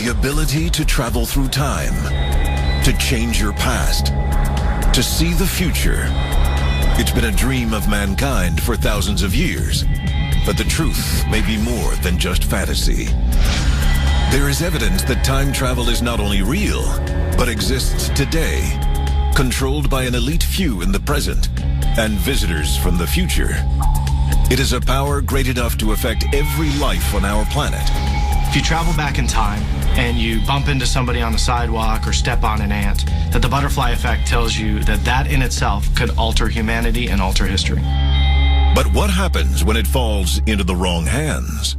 The ability to travel through time, to change your past, to see the future. It's been a dream of mankind for thousands of years, but the truth may be more than just fantasy. There is evidence that time travel is not only real, but exists today, controlled by an elite few in the present and visitors from the future. It is a power great enough to affect every life on our planet. If you travel back in time and you bump into somebody on the sidewalk or step on an ant, that the butterfly effect tells you that that in itself could alter humanity and alter history. But what happens when it falls into the wrong hands?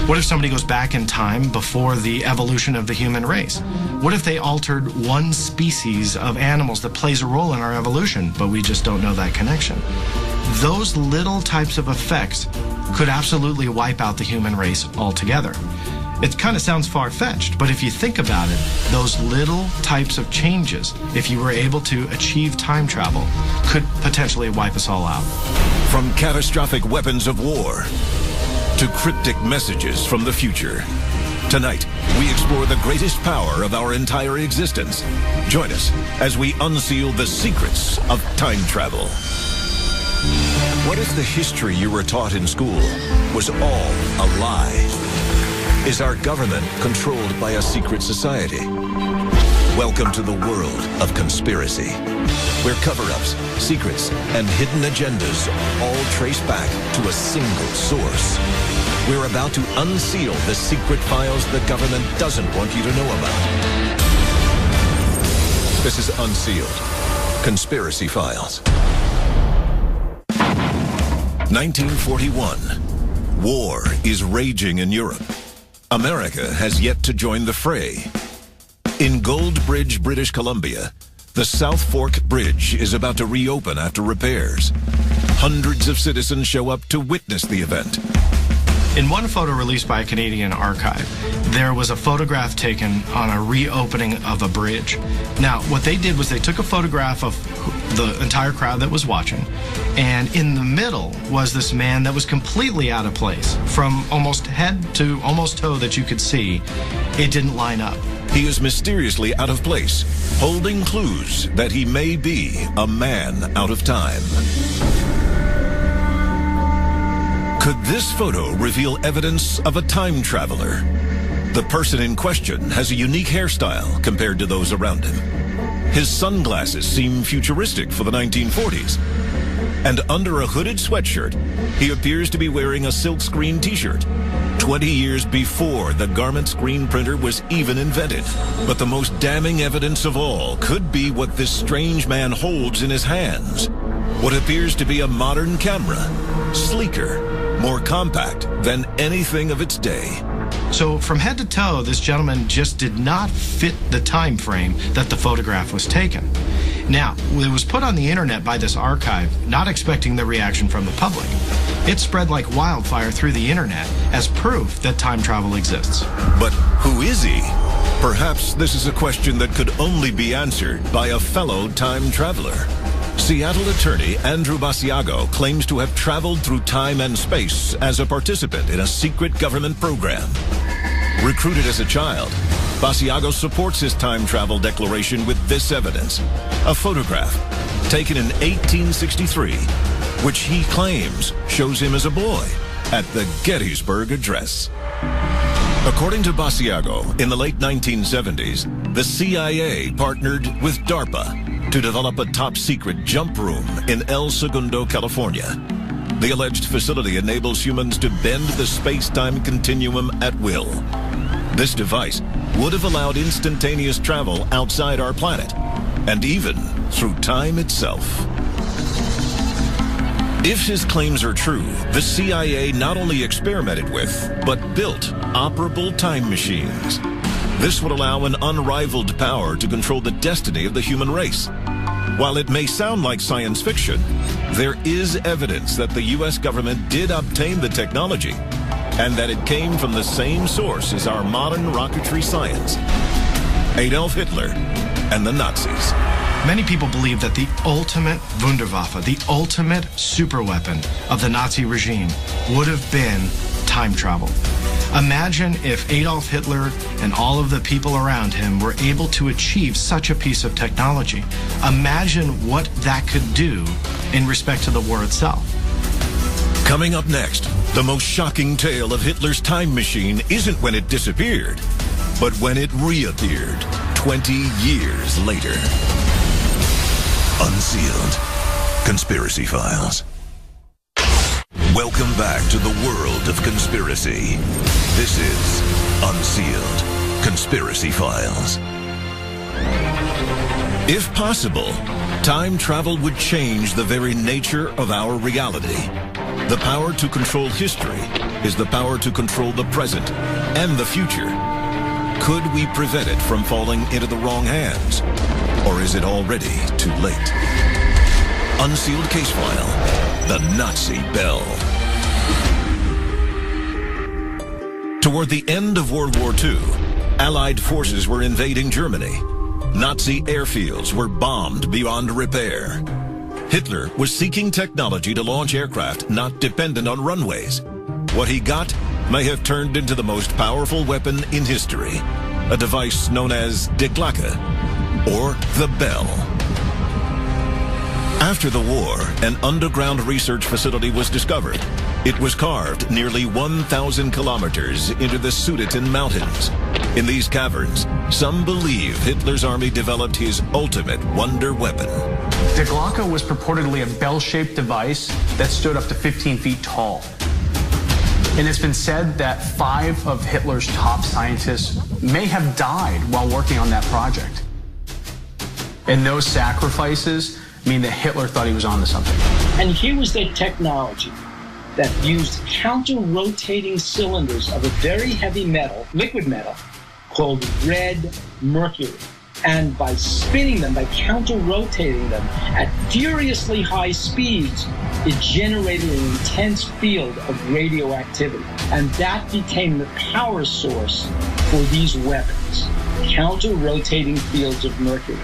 What if somebody goes back in time before the evolution of the human race? What if they altered one species of animals that plays a role in our evolution, but we just don't know that connection? Those little types of effects could absolutely wipe out the human race altogether. It kind of sounds far-fetched, but if you think about it, those little types of changes, if you were able to achieve time travel, could potentially wipe us all out. From catastrophic weapons of war to cryptic messages from the future. Tonight, we explore the greatest power of our entire existence. Join us as we unseal the secrets of time travel. What if the history you were taught in school was all a lie? Is our government controlled by a secret society? Welcome to the world of conspiracy, where cover-ups, secrets, and hidden agendas all trace back to a single source. We're about to unseal the secret files the government doesn't want you to know about. This is Unsealed. Conspiracy Files. 1941. War is raging in Europe. America has yet to join the fray. In Gold Bridge, British Columbia, the South Fork Bridge is about to reopen after repairs. Hundreds of citizens show up to witness the event. In one photo released by a Canadian archive, there was a photograph taken on a reopening of a bridge. Now, what they did was they took a photograph of the entire crowd that was watching, and in the middle was this man that was completely out of place. From almost head to almost toe that you could see, it didn't line up. He is mysteriously out of place, holding clues that he may be a man out of time. Could this photo reveal evidence of a time traveler? The person in question has a unique hairstyle compared to those around him. His sunglasses seem futuristic for the 1940s. And under a hooded sweatshirt, he appears to be wearing a silkscreen t-shirt, 20 years before the garment screen printer was even invented. But the most damning evidence of all could be what this strange man holds in his hands. What appears to be a modern camera, sleeker, more compact than anything of its day. So from head to toe, this gentleman just did not fit the time frame that the photograph was taken. Now, it was put on the internet by this archive, not expecting the reaction from the public. It spread like wildfire through the internet as proof that time travel exists. But who is he? Perhaps this is a question that could only be answered by a fellow time traveler. Seattle attorney Andrew Basiago claims to have traveled through time and space as a participant in a secret government program. Recruited as a child, Basiago supports his time travel declaration with this evidence, a photograph taken in 1863, which he claims shows him as a boy at the Gettysburg Address. According to Basiago, in the late 1970s, the CIA partnered with DARPA to develop a top-secret jump room in El Segundo, California. The alleged facility enables humans to bend the space-time continuum at will. This device would have allowed instantaneous travel outside our planet, and even through time itself. If his claims are true, the CIA not only experimented with, but built operable time machines. This would allow an unrivaled power to control the destiny of the human race. While it may sound like science fiction, there is evidence that the U.S. government did obtain the technology, and that it came from the same source as our modern rocketry science: Adolf Hitler and the Nazis. Many people believe that the ultimate Wunderwaffe, the ultimate superweapon of the Nazi regime, would have been time travel. Imagine if Adolf Hitler and all of the people around him were able to achieve such a piece of technology. Imagine what that could do in respect to the war itself. Coming up next, the most shocking tale of Hitler's time machine isn't when it disappeared, but when it reappeared 20 years later. Unsealed Conspiracy Files. Welcome back to the world of conspiracy. This is Unsealed Conspiracy Files. If possible, time travel would change the very nature of our reality. The power to control history is the power to control the present and the future. Could we prevent it from falling into the wrong hands? Or is it already too late? Unsealed Case File, the Nazi Bell. Toward the end of World War II, Allied forces were invading Germany. Nazi airfields were bombed beyond repair. Hitler was seeking technology to launch aircraft not dependent on runways. What he got may have turned into the most powerful weapon in history, a device known as Die Glocke, or the Bell. After the war, an underground research facility was discovered. It was carved nearly 1,000 kilometers into the Sudeten Mountains. In these caverns, some believe Hitler's army developed his ultimate wonder weapon. Die Glocke was purportedly a bell-shaped device that stood up to 15 feet tall. And it's been said that 5 of Hitler's top scientists may have died while working on that project. And those sacrifices mean that Hitler thought he was onto something. And here was the technology that used counter-rotating cylinders of a very heavy metal, liquid metal, called red mercury. And by spinning them, by counter-rotating them at furiously high speeds, it generated an intense field of radioactivity. And that became the power source for these weapons, counter-rotating fields of mercury.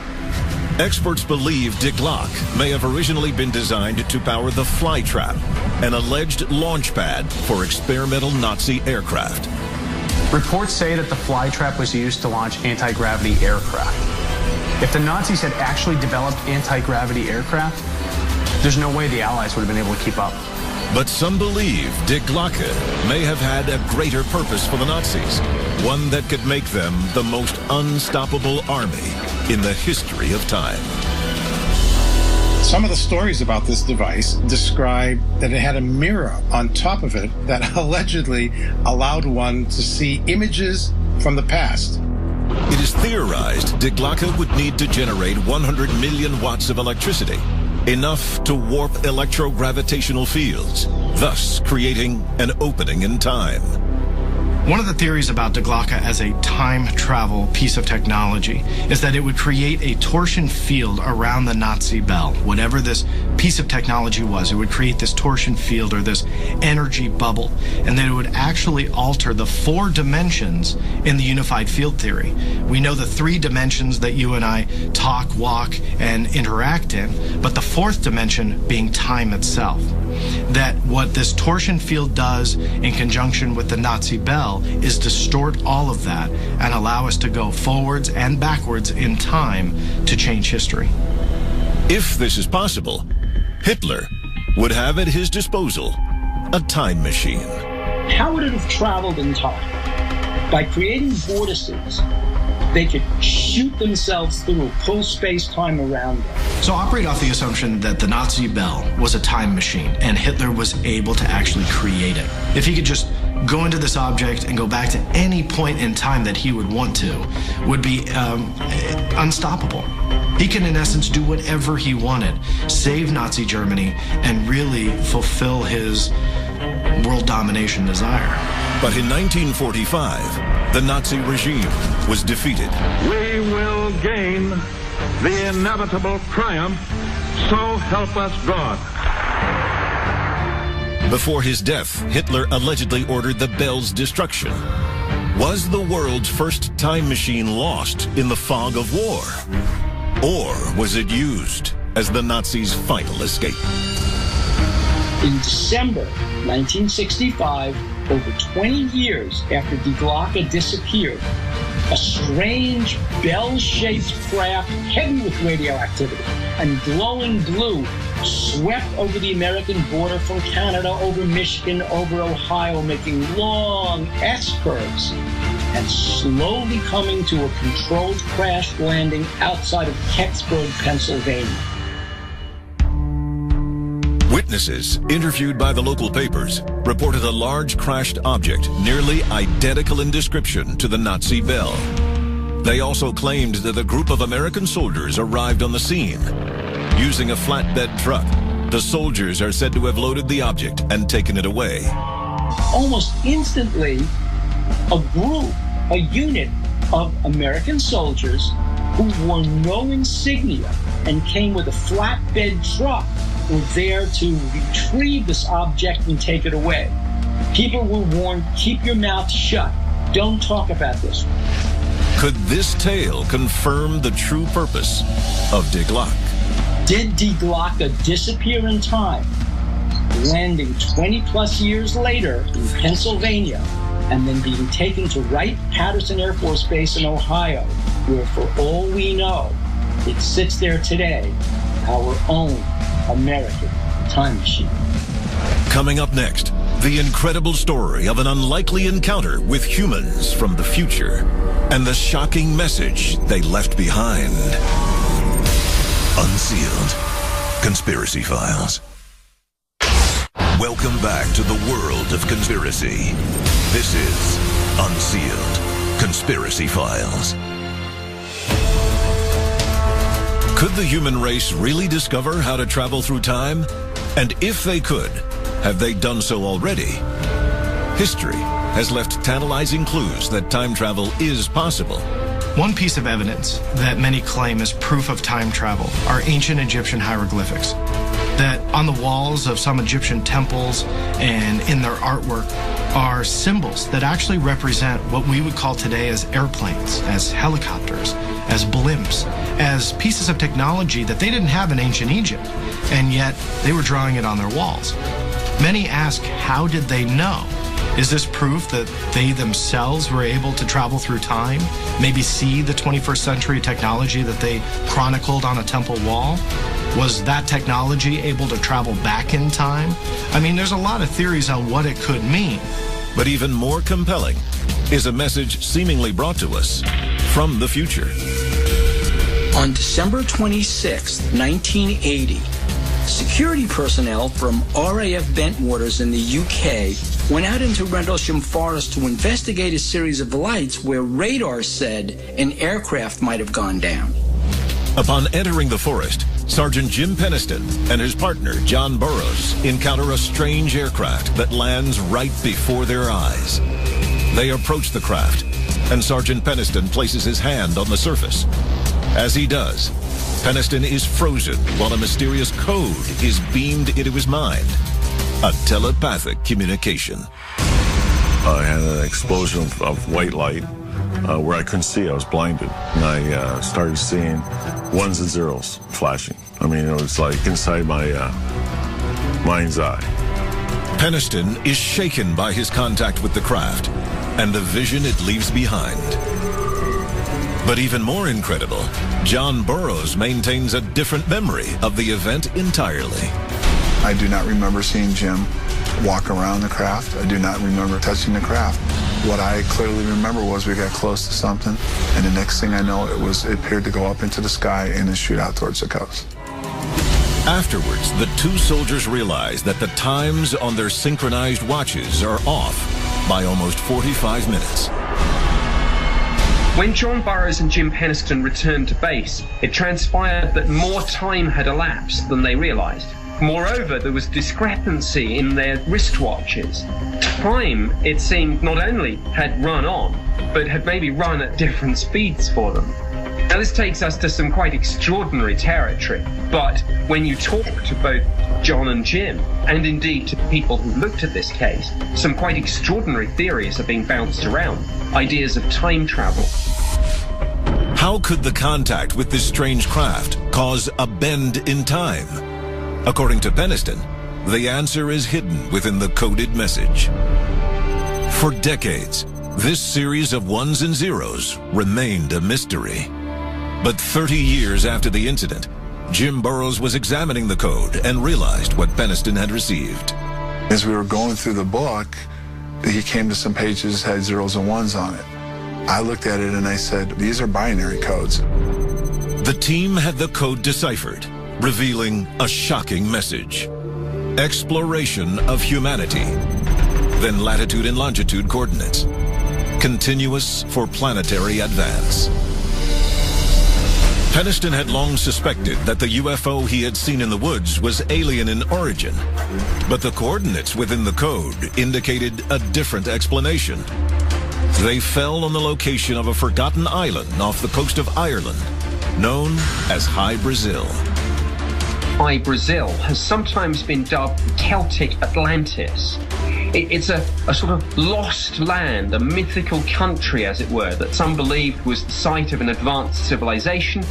Experts believe Die Glocke may have originally been designed to power the Flytrap, an alleged launch pad for experimental Nazi aircraft. Reports say that the Flytrap was used to launch anti-gravity aircraft. If the Nazis had actually developed anti-gravity aircraft, there's no way the Allies would have been able to keep up. But some believe Die Glocke may have had a greater purpose for the Nazis, one that could make them the most unstoppable army in the history of time. Some of the stories about this device describe that it had a mirror on top of it that allegedly allowed one to see images from the past. It is theorized Die Glocke would need to generate 100 million watts of electricity, enough to warp electrogravitational fields, thus creating an opening in time. One of the theories about Die Glocke as a time travel piece of technology is that it would create a torsion field around the Nazi bell. Whatever this piece of technology was, it would create this torsion field or this energy bubble, and that it would actually alter the 4 dimensions in the unified field theory. We know the 3 dimensions that you and I talk, walk, and interact in, but the 4th dimension being time itself. That what this torsion field does in conjunction with the Nazi bell is distort all of that and allow us to go forwards and backwards in time to change history. If this is possible, Hitler would have at his disposal a time machine. How would it have traveled in time? By creating vortices, they could shoot themselves through, pull space-time around them. So operate off the assumption that the Nazi bell was a time machine and Hitler was able to actually create it. If he could just go into this object and go back to any point in time that he would want to, would be unstoppable. He can, in essence, do whatever he wanted, save Nazi Germany, and really fulfill his world domination desire. But in 1945, the Nazi regime was defeated. We will gain the inevitable triumph, so help us God. Before his death, Hitler allegedly ordered the bell's destruction. Was the world's first time machine lost in the fog of war? Or was it used as the Nazis' final escape? In December 1965, over 20 years after Die Glocke disappeared, a strange bell-shaped craft heavy with radioactivity and glowing blue swept over the American border from Canada, over Michigan, over Ohio, making long S-curves and slowly coming to a controlled crash landing outside of Kecksburg, Pennsylvania. Witnesses interviewed by the local papers reported a large crashed object nearly identical in description to the Nazi bell. They also claimed that a group of American soldiers arrived on the scene. Using a flatbed truck, the soldiers are said to have loaded the object and taken it away. Almost instantly, a unit of American soldiers who wore no insignia and came with a flatbed truck were there to retrieve this object and take it away. People were warned, keep your mouth shut. Don't talk about this. Could this tale confirm the true purpose of Die Glocke? Did Die Glocke disappear in time, landing 20 plus years later in Pennsylvania, and then being taken to Wright-Patterson Air Force Base in Ohio, where for all we know, it sits there today, our own American time machine? Coming up next, the incredible story of an unlikely encounter with humans from the future and the shocking message they left behind. Unsealed Conspiracy Files. Welcome back to the world of conspiracy. This is Unsealed Conspiracy Files. Could the human race really discover how to travel through time? And if they could, have they done so already? History has left tantalizing clues that time travel is possible. One piece of evidence that many claim is proof of time travel are ancient Egyptian hieroglyphics. That on the walls of some Egyptian temples and in their artwork are symbols that actually represent what we would call today as airplanes, as helicopters, as blimps, as pieces of technology that they didn't have in ancient Egypt, and yet they were drawing it on their walls. Many ask, how did they know? Is this proof that they themselves were able to travel through time, maybe see the 21st century technology that they chronicled on a temple wall? Was that technology able to travel back in time? I mean, there's a lot of theories on what it could mean. But even more compelling is a message seemingly brought to us from the future. On December 26, 1980, security personnel from RAF Bentwaters in the UK went out into Rendlesham Forest to investigate a series of lights where radar said an aircraft might have gone down. Upon entering the forest, Sergeant Jim Peniston and his partner, John Burroughs, encounter a strange aircraft that lands right before their eyes. They approach the craft, and Sergeant Peniston places his hand on the surface. As he does, Peniston is frozen while a mysterious code is beamed into his mind. A telepathic communication. I had an explosion of white light where I couldn't see. I was blinded. And I started seeing ones and zeros flashing. I mean, it was like inside my mind's eye. Peniston is shaken by his contact with the craft and the vision it leaves behind. But even more incredible, John Burroughs maintains a different memory of the event entirely. I do not remember seeing Jim walk around the craft. I do not remember touching the craft. What I clearly remember was we got close to something, and the next thing I know, it appeared to go up into the sky and then shoot out towards the coast. Afterwards, the two soldiers realize that the times on their synchronized watches are off by almost 45 minutes. When John Burroughs and Jim Peniston returned to base, it transpired that more time had elapsed than they realized. Moreover, there was discrepancy in their wristwatches. Time, it seemed, not only had run on, but had maybe run at different speeds for them. Now this takes us to some quite extraordinary territory, but when you talk to both John and Jim, and indeed to people who looked at this case, some quite extraordinary theories are being bounced around, ideas of time travel. How could the contact with this strange craft cause a bend in time? According to Peniston, the answer is hidden within the coded message. For decades, this series of ones and zeros remained a mystery. But 30 years after the incident, Jim Burrows was examining the code and realized what Peniston had received. As we were going through the book, he came to some pages that had zeros and ones on it. I looked at it and I said, these are binary codes. The team had the code deciphered, revealing a shocking message. Exploration of humanity. Then latitude and longitude coordinates. Continuous for planetary advance. Peniston had long suspected that the UFO he had seen in the woods was alien in origin, but the coordinates within the code indicated a different explanation. They fell on the location of a forgotten island off the coast of Ireland, known as High Brazil. High Brazil has sometimes been dubbed Celtic Atlantis. It's a sort of lost land, a mythical country, as it were, that some believed was the site of an advanced civilization.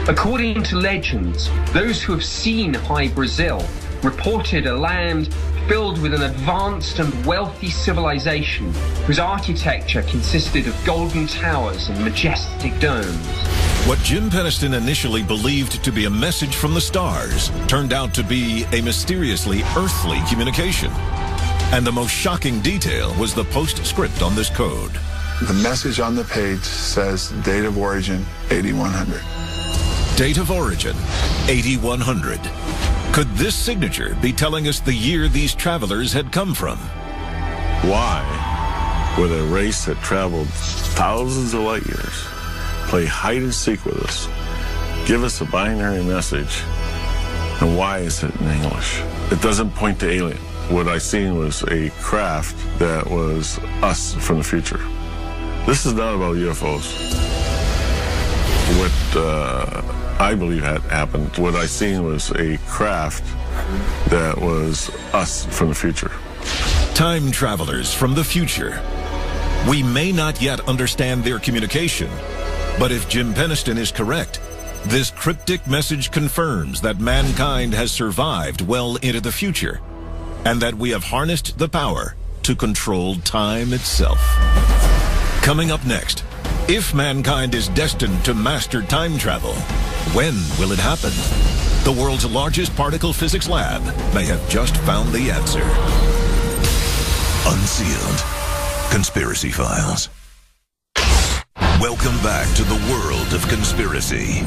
According to legends, those who have seen High Brazil reported a land filled with an advanced and wealthy civilization whose architecture consisted of golden towers and majestic domes. What Jim Peniston initially believed to be a message from the stars turned out to be a mysteriously earthly communication. And the most shocking detail was the postscript on this code. The message on the page says date of origin 8100. Date of origin 8100. Could this signature be telling us the year these travelers had come from? Why would a race that traveled thousands of light years play hide and seek with us, give us a binary message, and why is it in English? It doesn't point to alien. What I seen was a craft that was us from the future. This is not about UFOs. What I believe had happened, what I seen was a craft that was us from the future. Time travelers from the future. We may not yet understand their communication, but if Jim Peniston is correct, this cryptic message confirms that mankind has survived well into the future, and that we have harnessed the power to control time itself. Coming up next, if mankind is destined to master time travel, when will it happen? The world's largest particle physics lab may have just found the answer. Unsealed Conspiracy Files. Welcome back to the world of conspiracy.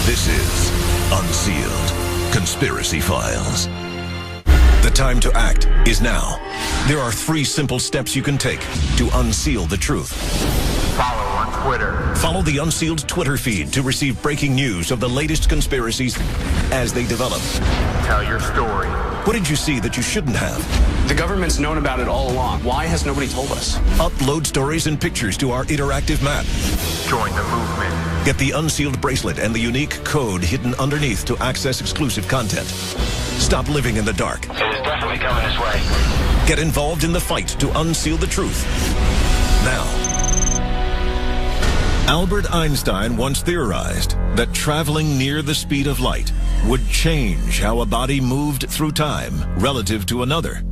This is Unsealed Conspiracy Files. The time to act is now. There are 3 simple steps you can take to unseal the truth. Follow on Twitter. Follow the Unsealed Twitter feed to receive breaking news of the latest conspiracies as they develop. Tell your story. What did you see that you shouldn't have? The government's known about it all along. Why has nobody told us? Upload stories and pictures to our interactive map. Join the movement. Get the Unsealed bracelet and the unique code hidden underneath to access exclusive content. Stop living in the dark. It is definitely coming this way. Get involved in the fight to unseal the truth. Now. Albert Einstein once theorized that traveling near the speed of light would change how a body moved through time relative to another.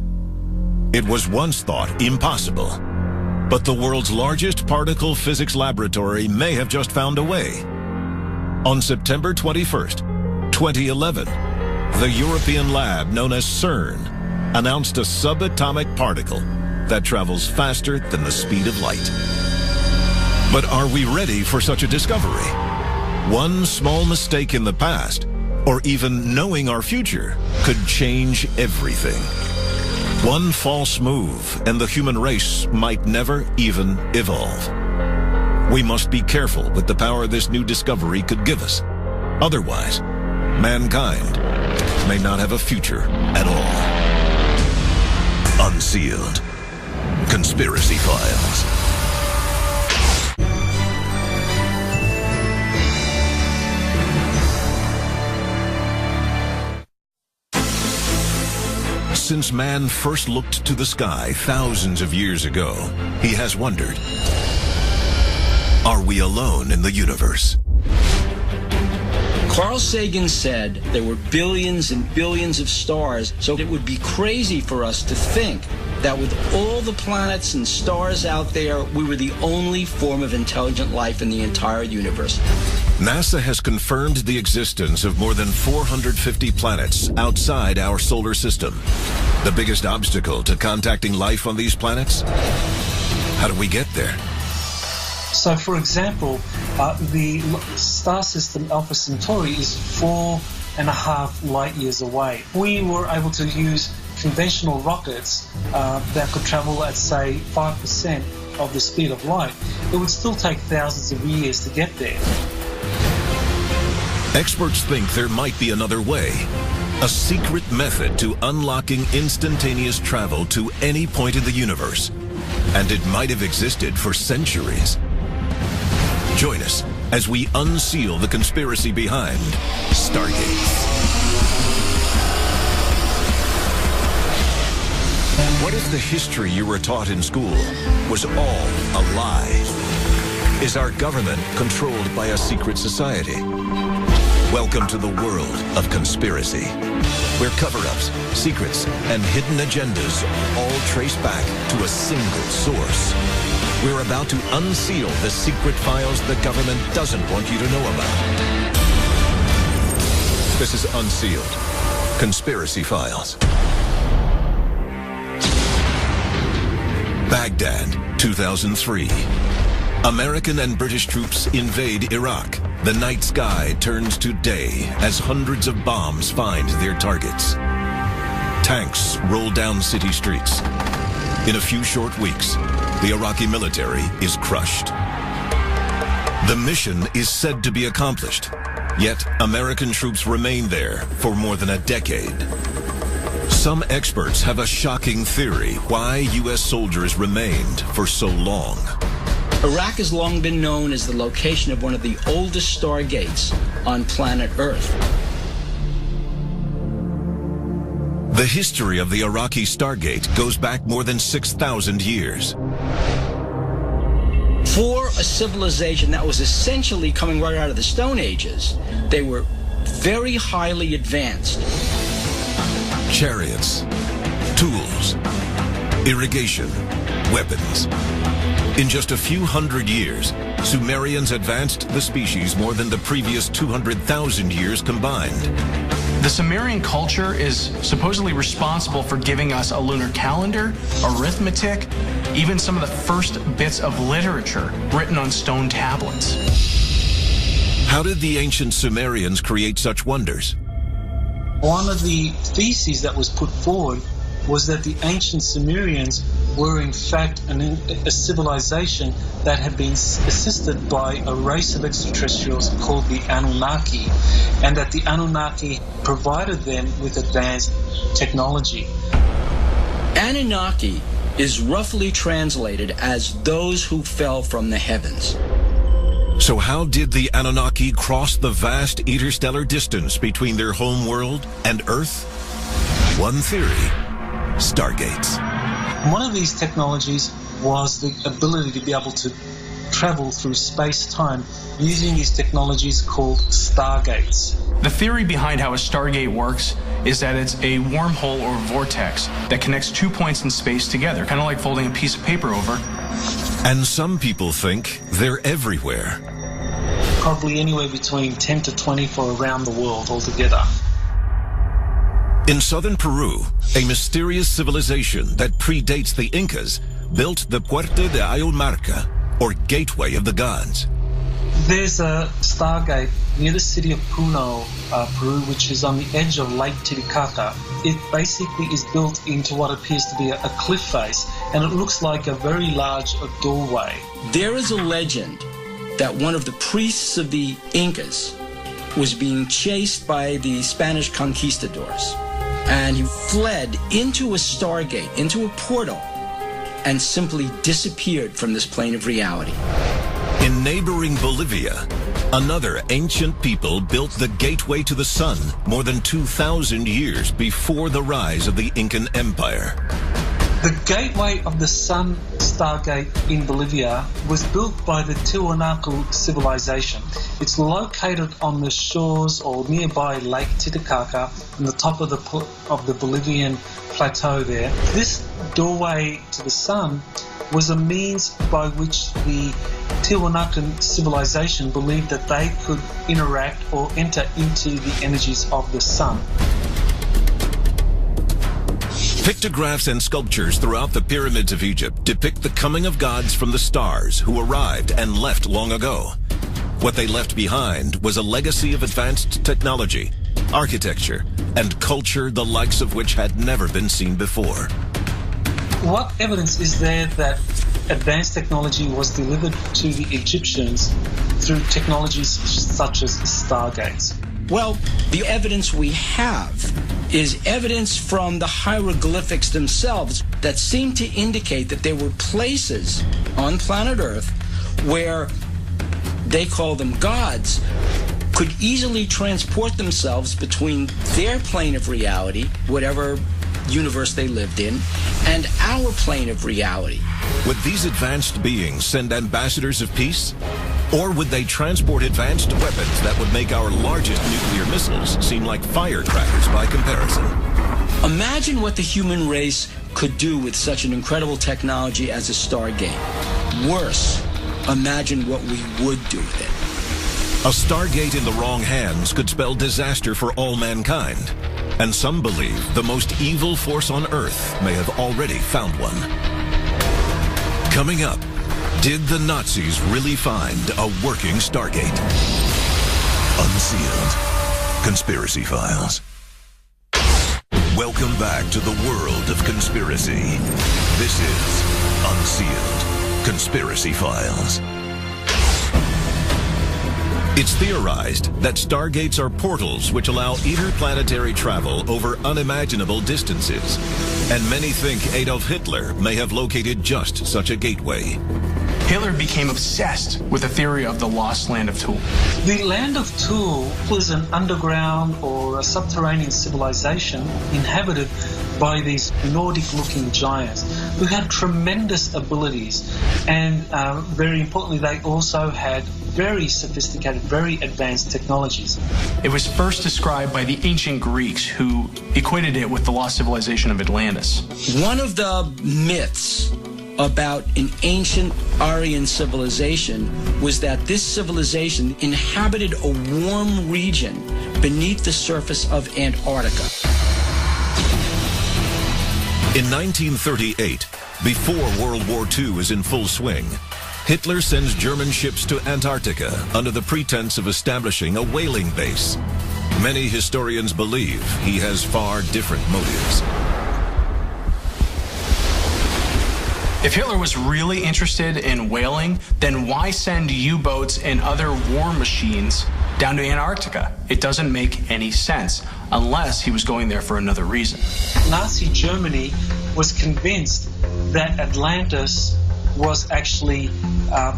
It was once thought impossible, but the world's largest particle physics laboratory may have just found a way. On September 21st, 2011, the European lab known as CERN announced a subatomic particle that travels faster than the speed of light. But are we ready for such a discovery? One small mistake in the past, or even knowing our future, could change everything. One false move, and the human race might never even evolve. We must be careful with the power this new discovery could give us. Otherwise, mankind may not have a future at all. Unsealed Conspiracy Files. Since man first looked to the sky thousands of years ago, he has wondered, are we alone in the universe? Carl Sagan said there were billions and billions of stars, so it would be crazy for us to think that with all the planets and stars out there, we were the only form of intelligent life in the entire universe. NASA has confirmed the existence of more than 450 planets outside our solar system. The biggest obstacle to contacting life on these planets? How do we get there? So, for example, the star system Alpha Centauri is 4.5 light years away. We were able to use conventional rockets that could travel at, say, 5% of the speed of light. It would still take thousands of years to get there. Experts think there might be another way, a secret method to unlocking instantaneous travel to any point in the universe. And it might have existed for centuries. Join us as we unseal the conspiracy behind Stargate. What if the history you were taught in school was all a lie? Is our government controlled by a secret society? Welcome to the world of conspiracy, where cover-ups, secrets, and hidden agendas all trace back to a single source. We're about to unseal the secret files the government doesn't want you to know about. This is Unsealed Conspiracy Files. Baghdad, 2003. American and British troops invade Iraq. The night sky turns to day as hundreds of bombs find their targets. Tanks roll down city streets. In a few short weeks, the Iraqi military is crushed. The mission is said to be accomplished, yet American troops remain there for more than a decade. Some experts have a shocking theory why U.S. soldiers remained for so long. Iraq has long been known as the location of one of the oldest stargates on planet Earth. The history of the Iraqi Stargate goes back more than 6,000 years. For a civilization that was essentially coming right out of the Stone Ages, they were very highly advanced. Chariots, tools, irrigation, weapons. In just a few hundred years, Sumerians advanced the species more than the previous 200,000 years combined. The Sumerian culture is supposedly responsible for giving us a lunar calendar, arithmetic, even some of the first bits of literature written on stone tablets. How did the ancient Sumerians create such wonders? One of the theses that was put forward was that the ancient Sumerians were in fact a civilization that had been assisted by a race of extraterrestrials called the Anunnaki, and that the Anunnaki provided them with advanced technology. Anunnaki is roughly translated as those who fell from the heavens. So how did the Anunnaki cross the vast interstellar distance between their home world and Earth? One theory: Stargates. One of these technologies was the ability to be able to travel through space-time using these technologies called Stargates. The theory behind how a Stargate works is that it's a wormhole or vortex that connects 2 points in space together, kind of like folding a piece of paper over. And some people think they're everywhere. Probably anywhere between 10 to 20 for around the world altogether. In southern Peru, a mysterious civilization that predates the Incas built the Puerta de Ayulmarca, or Gateway of the Gods. There's a Stargate near the city of Puno, Peru, which is on the edge of Lake Titicaca. It basically is built into what appears to be a cliff face, and it looks like a very large doorway. There is a legend that one of the priests of the Incas was being chased by the Spanish conquistadors, and he fled into a Stargate, into a portal, and simply disappeared from this plane of reality. In neighboring Bolivia, another ancient people built the gateway to the sun more than 2,000 years before the rise of the Incan Empire. The gateway of the Sun Stargate in Bolivia was built by the Tiwanaku civilization. It's located on the shores or nearby Lake Titicaca on the top of the Bolivian plateau there. This doorway to the sun was a means by which the Tiwanakan civilization believed that they could interact or enter into the energies of the sun. Pictographs and sculptures throughout the pyramids of Egypt depict the coming of gods from the stars who arrived and left long ago. What they left behind was a legacy of advanced technology, architecture, and culture the likes of which had never been seen before. What evidence is there that advanced technology was delivered to the Egyptians through technologies such as stargates? Well, the evidence we have is evidence from the hieroglyphics themselves that seem to indicate that there were places on planet Earth where they call them gods could easily transport themselves between their plane of reality, whatever universe they lived in, and our plane of reality. Would these advanced beings send ambassadors of peace? Or would they transport advanced weapons that would make our largest nuclear missiles seem like firecrackers by comparison? Imagine what the human race could do with such an incredible technology as a Stargate. Worse, imagine what we would do with it. A Stargate in the wrong hands could spell disaster for all mankind. And some believe the most evil force on Earth may have already found one. Coming up, did the Nazis really find a working Stargate? Unsealed Conspiracy Files. Welcome back to the world of conspiracy. This is Unsealed Conspiracy Files. It's theorized that stargates are portals which allow interplanetary travel over unimaginable distances, and many think Adolf Hitler may have located just such a gateway. Hitler became obsessed with the theory of the lost land of Thule. The land of Thule was an underground or a subterranean civilization inhabited by these Nordic-looking giants who had tremendous abilities, and very importantly, they also had very sophisticated, very advanced technologies. It was first described by the ancient Greeks, who equated it with the lost civilization of Atlantis. One of the myths about an ancient Aryan civilization was that this civilization inhabited a warm region beneath the surface of Antarctica. In 1938, before World War II is in full swing, Hitler sends German ships to Antarctica under the pretense of establishing a whaling base. Many historians believe he has far different motives. If Hitler was really interested in whaling, then why send U-boats and other war machines down to Antarctica? It doesn't make any sense, unless he was going there for another reason. Nazi Germany was convinced that Atlantis was actually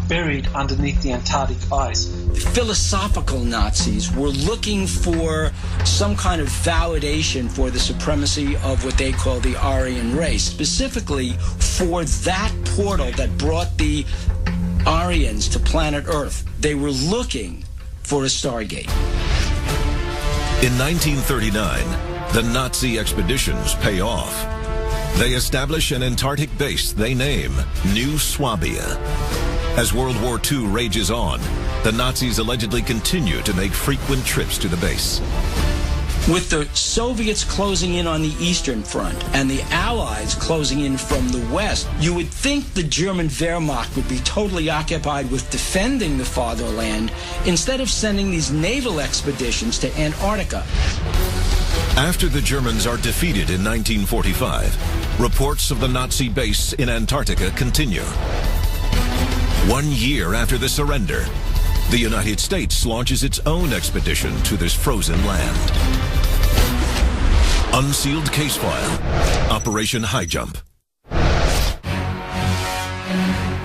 buried underneath the Antarctic ice. Philosophical Nazis were looking for some kind of validation for the supremacy of what they call the Aryan race, specifically for that portal that brought the Aryans to planet Earth. They were looking for a Stargate. In 1939, the Nazi expeditions pay off. They establish an Antarctic base they name New Swabia. As World War II rages on, the Nazis allegedly continue to make frequent trips to the base. With the Soviets closing in on the Eastern Front and the Allies closing in from the West, you would think the German Wehrmacht would be totally occupied with defending the fatherland instead of sending these naval expeditions to Antarctica. After the Germans are defeated in 1945, reports of the Nazi base in Antarctica continue. 1 year after the surrender, the United States launches its own expedition to this frozen land. Unsealed case file, Operation High Jump.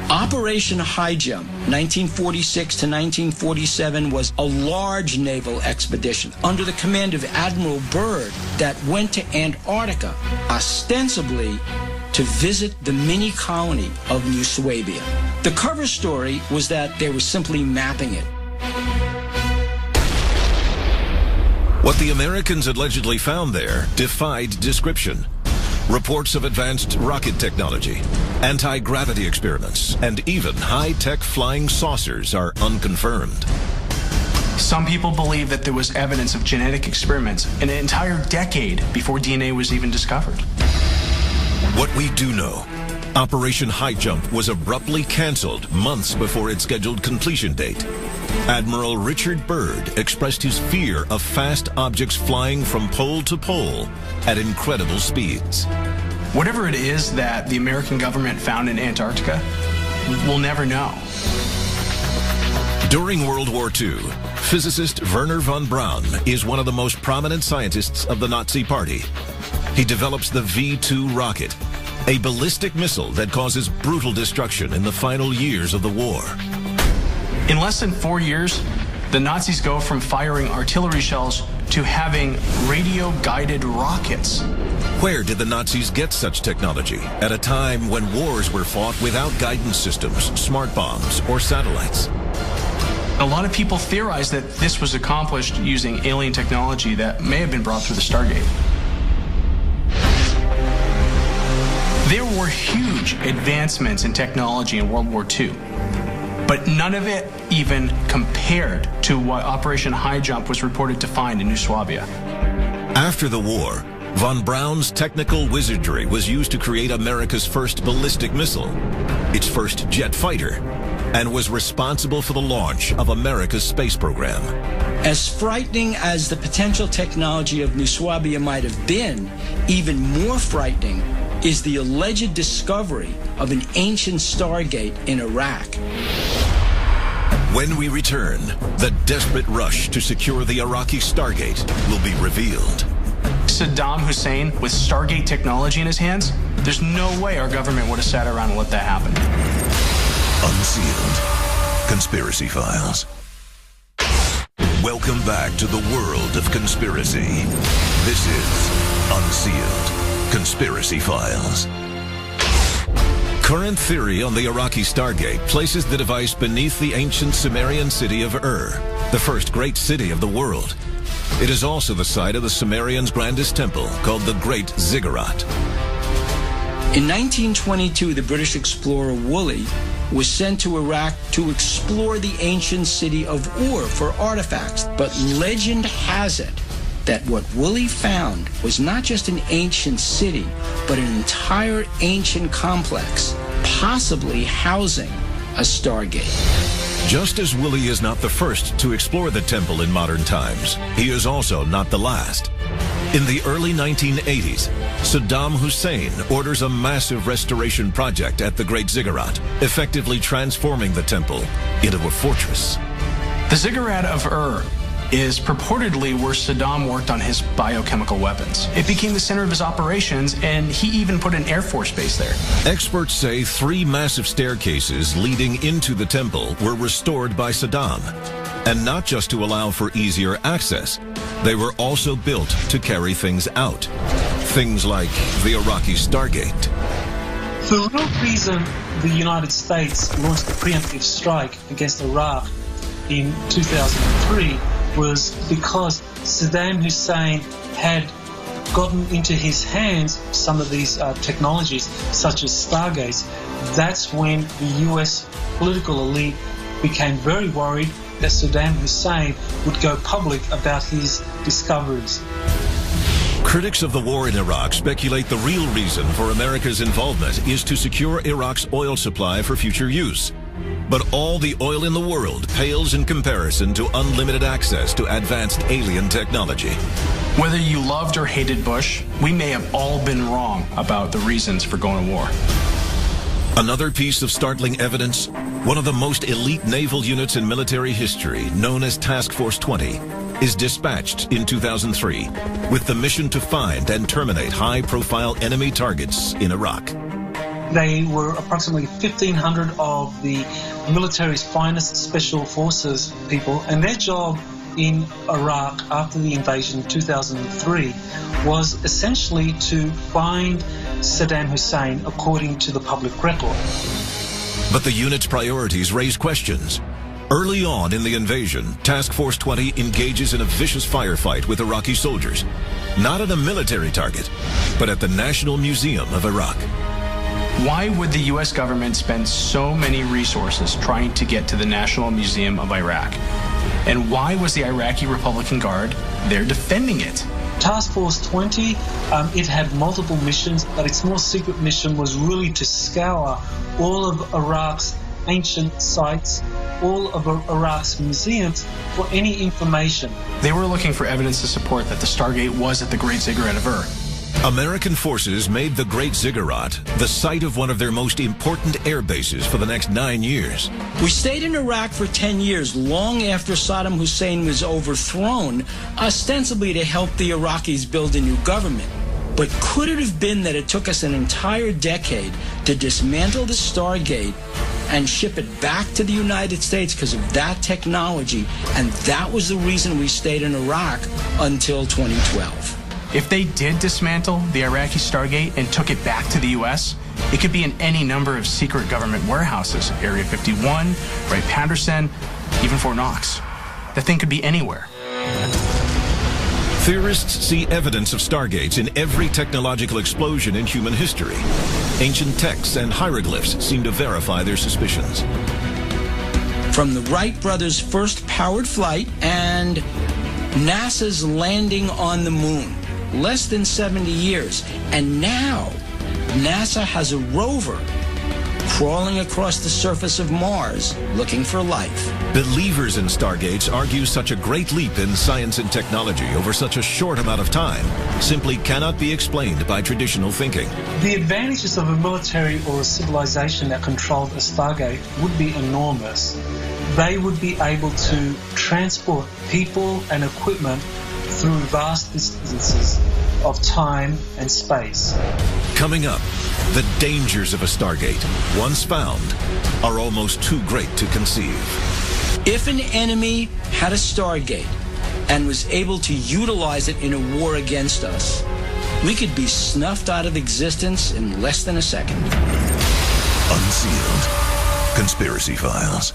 Operation High Jump, 1946 to 1947, was a large naval expedition under the command of Admiral Byrd that went to Antarctica, ostensibly to visit the mini colony of New Swabia. The cover story was that they were simply mapping it. What the Americans allegedly found there defied description. Reports of advanced rocket technology, anti-gravity experiments, and even high-tech flying saucers are unconfirmed. Some people believe that there was evidence of genetic experiments an entire decade before DNA was even discovered. What we do know, Operation High Jump was abruptly canceled months before its scheduled completion date. Admiral Richard Byrd expressed his fear of fast objects flying from pole to pole at incredible speeds. Whatever it is that the American government found in Antarctica, we'll never know. During World War II, physicist Werner von Braun is one of the most prominent scientists of the Nazi Party. He develops the V-2 rocket, a ballistic missile that causes brutal destruction in the final years of the war. In less than 4 years, the Nazis go from firing artillery shells to having radio-guided rockets. Where did the Nazis get such technology at a time when wars were fought without guidance systems, smart bombs, or satellites? A lot of people theorize that this was accomplished using alien technology that may have been brought through the Stargate. There were huge advancements in technology in World War II, but none of it even compared to what Operation High Jump was reported to find in New Swabia. After the war, von Braun's technical wizardry was used to create America's first ballistic missile, its first jet fighter, and was responsible for the launch of America's space program. As frightening as the potential technology of New Swabia might have been, even more frightening is the alleged discovery of an ancient Stargate in Iraq. When we return, the desperate rush to secure the Iraqi Stargate will be revealed. Saddam Hussein with Stargate technology in his hands, there's no way our government would have sat around and let that happen. Unsealed Conspiracy Files. Welcome back to the world of conspiracy. This is Unsealed Conspiracy Files. Current theory on the Iraqi Stargate places the device beneath the ancient Sumerian city of Ur, the first great city of the world. It is also the site of the Sumerians' grandest temple, called the Great Ziggurat. In 1922, the British explorer Woolley was sent to Iraq to explore the ancient city of Ur for artifacts. But legend has it that what Woolley found was not just an ancient city, but an entire ancient complex, possibly housing a Stargate. Just as Woolley is not the first to explore the temple in modern times, he is also not the last. In the early 1980s, Saddam Hussein orders a massive restoration project at the Great Ziggurat, effectively transforming the temple into a fortress. The Ziggurat of Ur is purportedly where Saddam worked on his biochemical weapons. It became the center of his operations, and he even put an Air Force base there. Experts say 3 massive staircases leading into the temple were restored by Saddam, and not just to allow for easier access. They were also built to carry things out. Things like the Iraqi Stargate. The real reason the United States launched the preemptive strike against Iraq in 2003 was because Saddam Hussein had gotten into his hands some of these technologies, such as Stargates. That's when the US political elite became very worried that Saddam Hussein would go public about his discoveries. Critics of the war in Iraq speculate the real reason for America's involvement is to secure Iraq's oil supply for future use. But all the oil in the world pales in comparison to unlimited access to advanced alien technology. Whether you loved or hated Bush, we may have all been wrong about the reasons for going to war. Another piece of startling evidence, one of the most elite naval units in military history, known as Task Force 20, is dispatched in 2003 with the mission to find and terminate high-profile enemy targets in Iraq. They were approximately 1,500 of the military's finest special forces people, and their job in Iraq after the invasion in 2003 was essentially to find Saddam Hussein according to the public record. But the unit's priorities raise questions. Early on in the invasion, Task Force 20 engages in a vicious firefight with Iraqi soldiers, not at a military target, but at the National Museum of Iraq. Why would the U.S. government spend so many resources trying to get to the National Museum of Iraq? And why was the Iraqi Republican Guard there defending it? Task Force 20, it had multiple missions, but its more secret mission was really to scour all of Iraq's ancient sites, all of Iraq's museums for any information. They were looking for evidence to support that the Stargate was at the Great Ziggurat of Ur. American forces made the Great Ziggurat the site of one of their most important air bases for the next 9 years. We stayed in Iraq for 10 years, long after Saddam Hussein was overthrown, ostensibly to help the Iraqis build a new government. But could it have been that it took us an entire decade to dismantle the Stargate and ship it back to the United States because of that technology, and that was the reason we stayed in Iraq until 2012? If they did dismantle the Iraqi Stargate and took it back to the U.S., it could be in any number of secret government warehouses, Area 51, Wright-Patterson, even Fort Knox. The thing could be anywhere. Theorists see evidence of Stargates in every technological explosion in human history. Ancient texts and hieroglyphs seem to verify their suspicions. From the Wright brothers' first powered flight and NASA's landing on the moon, less than 70 years. And now, NASA has a rover crawling across the surface of Mars looking for life. Believers in Stargates argue such a great leap in science and technology over such a short amount of time simply cannot be explained by traditional thinking. The advantages of a military or a civilization that controlled a Stargate would be enormous. They would be able to transport people and equipment through vast distances of time and space. Coming up, the dangers of a Stargate, once found, are almost too great to conceive. If an enemy had a Stargate and was able to utilize it in a war against us, we could be snuffed out of existence in less than a second. Unsealed Conspiracy Files.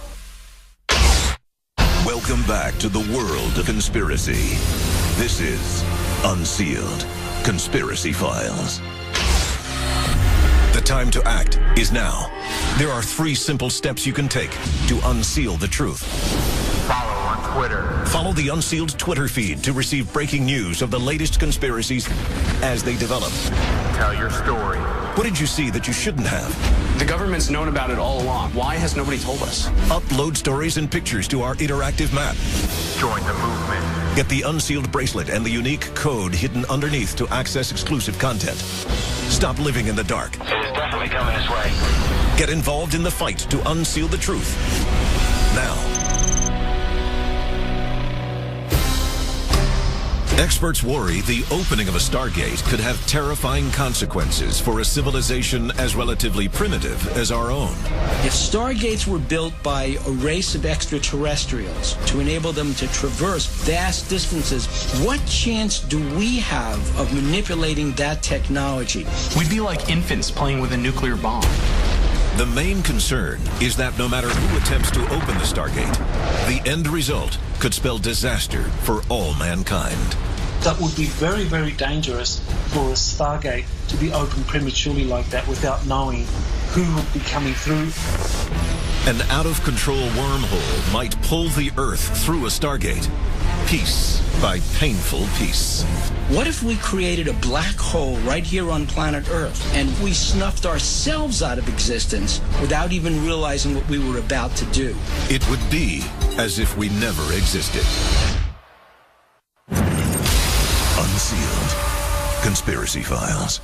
Welcome back to the world of conspiracy. This is Unsealed Conspiracy Files. The time to act is now. There are 3 simple steps you can take to unseal the truth. Follow on Twitter. Follow the Unsealed Twitter feed to receive breaking news of the latest conspiracies as they develop. Tell your story. What did you see that you shouldn't have? The government's known about it all along. Why has nobody told us? Upload stories and pictures to our interactive map. Join the movement. Get the Unsealed bracelet and the unique code hidden underneath to access exclusive content. Stop living in the dark. It is definitely coming this way. Get involved in the fight to unseal the truth. Now. Experts worry the opening of a Stargate could have terrifying consequences for a civilization as relatively primitive as our own. If Stargates were built by a race of extraterrestrials to enable them to traverse vast distances, what chance do we have of manipulating that technology? We'd be like infants playing with a nuclear bomb. The main concern is that no matter who attempts to open the Stargate, the end result could spell disaster for all mankind. That would be very, very dangerous for a Stargate to be opened prematurely like that without knowing who would be coming through. An out-of-control wormhole might pull the Earth through a Stargate, piece by painful piece. What if we created a black hole right here on planet Earth and we snuffed ourselves out of existence without even realizing what we were about to do? It would be as if we never existed. Unsealed Conspiracy Files.